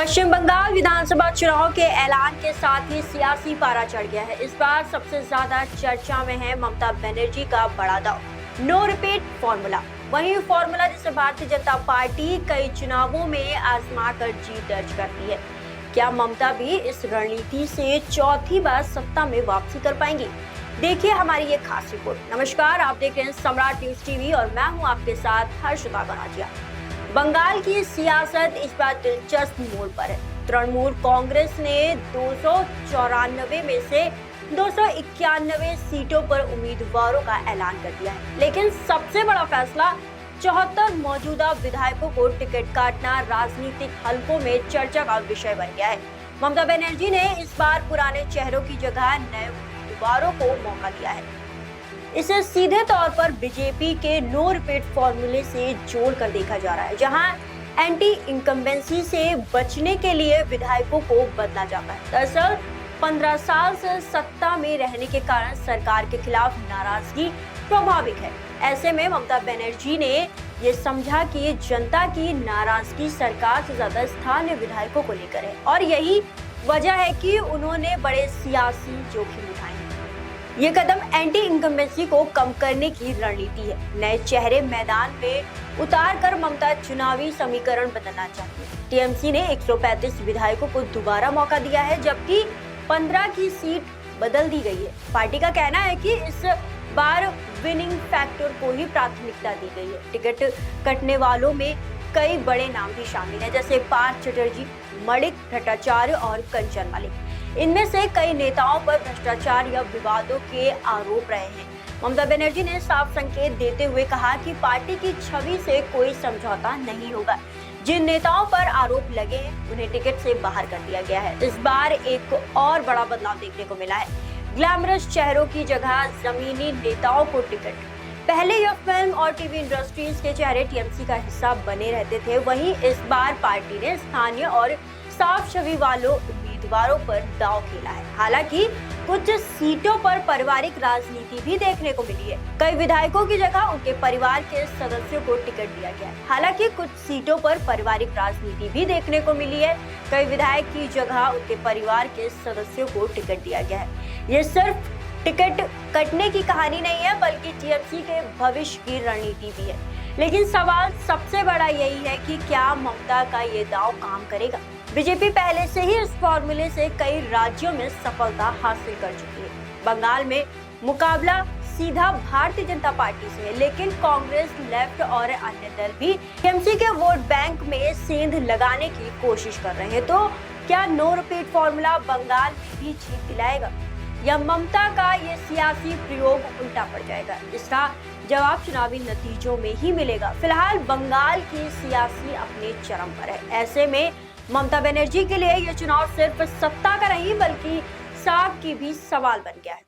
पश्चिम बंगाल विधानसभा चुनाव के ऐलान के साथ ही सियासी पारा चढ़ गया है। इस बार सबसे ज्यादा चर्चा में है ममता बनर्जी का बड़ा दांव, नो रिपीट फॉर्मूला। वही फॉर्मूला जिसे भारतीय जनता पार्टी कई चुनावों में आजमा कर जीत दर्ज करती है। क्या ममता भी इस रणनीति से चौथी बार सत्ता में वापसी कर पाएंगी? देखिए हमारी ये खास रिपोर्ट। नमस्कार, आप देख रहे हैं सम्राट न्यूज टीवी और मैं हूँ आपके साथ हर्षिता गणाजिया। बंगाल की सियासत इस बार दिलचस्प मोड़ पर है। तृणमूल कांग्रेस ने 294 में से 291 सीटों पर उम्मीदवारों का ऐलान कर दिया है, लेकिन सबसे बड़ा फैसला 74 मौजूदा विधायकों को टिकट काटना राजनीतिक हलकों में चर्चा का विषय बन गया है। ममता बनर्जी ने इस बार पुराने चेहरों की जगह नए उम्मीदवारों को मौका दिया है। इसे सीधे तौर पर बीजेपी के नो रिपीट फॉर्मूले से जोड़कर देखा जा रहा है, जहां एंटी इनकम्बेंसी से बचने के लिए विधायकों को बदला जाता है। दरअसल 15 साल से सत्ता में रहने के कारण सरकार के खिलाफ नाराजगी स्वाभाविक है। ऐसे में ममता बनर्जी ने ये समझा कि जनता की नाराजगी सरकार से ज्यादा स्थानीय विधायकों को लेकर है और यही वजह है कि उन्होंने बड़े सियासी जोखिम उठाए। ये कदम एंटी इनकम्बेंसी को कम करने की रणनीति है। नए चेहरे मैदान में उतार कर ममता चुनावी समीकरण बदलना चाहती है। टीएमसी ने 135 विधायकों को दोबारा मौका दिया है, जबकि 15 की सीट बदल दी गई है। पार्टी का कहना है कि इस बार विनिंग फैक्टर को ही प्राथमिकता दी गई है। टिकट कटने वालों में कई बड़े नाम भी शामिल हैं, जैसे पार्थ चटर्जी, मणिक भट्टाचार्य और कंचन मालिक। इनमें से कई नेताओं पर भ्रष्टाचार या विवादों के आरोप रहे हैं। ममता बनर्जी ने साफ संकेत देते हुए कहा कि पार्टी की छवि से कोई समझौता नहीं होगा। जिन नेताओं पर आरोप लगे हैं उन्हें टिकट से बाहर कर दिया गया है। इस बार एक और बड़ा बदलाव देखने को मिला है। ग्लैमरस चेहरों की जगह जमीनी नेताओं को टिकट। पहले यह फिल्म और टीवी इंडस्ट्रीज के चेहरे टीएमसी का हिस्सा बने रहते थे, वहीं इस बार पार्टी ने स्थानीय और साफ छवि वालों उम्मीदवारों पर दांव खेला है। हालांकि कुछ सीटों पर पारिवारिक राजनीति भी देखने को मिली है। कई विधायकों की जगह उनके परिवार के सदस्यों को टिकट दिया गया है। हालांकि कुछ सीटों पर पारिवारिक राजनीति भी देखने को मिली है। कई विधायक की जगह उनके परिवार के सदस्यों को टिकट दिया गया है। ये सिर्फ टिकट कटने की कहानी नहीं है, बल्कि टीएमसी के भविष्य की रणनीति भी है। लेकिन सवाल सबसे बड़ा यही है कि क्या ममता का ये दांव काम करेगा? बीजेपी पहले से ही इस फॉर्मूले से कई राज्यों में सफलता हासिल कर चुकी है। बंगाल में मुकाबला सीधा भारतीय जनता पार्टी से है, लेकिन कांग्रेस, लेफ्ट और अन्य दल भी टीएमसी के वोट बैंक में सेंध लगाने की कोशिश कर रहे हैं। तो क्या नो रिपीट फॉर्मूला बंगाल में भी जीत दिलाएगा या ममता का ये सियासी प्रयोग उल्टा पड़ जाएगा? इसका जवाब चुनावी नतीजों में ही मिलेगा। फिलहाल बंगाल की सियासी अपने चरम पर है। ऐसे में ममता बनर्जी के लिए यह चुनाव सिर्फ सत्ता का नहीं बल्कि साख की भी सवाल बन गया है।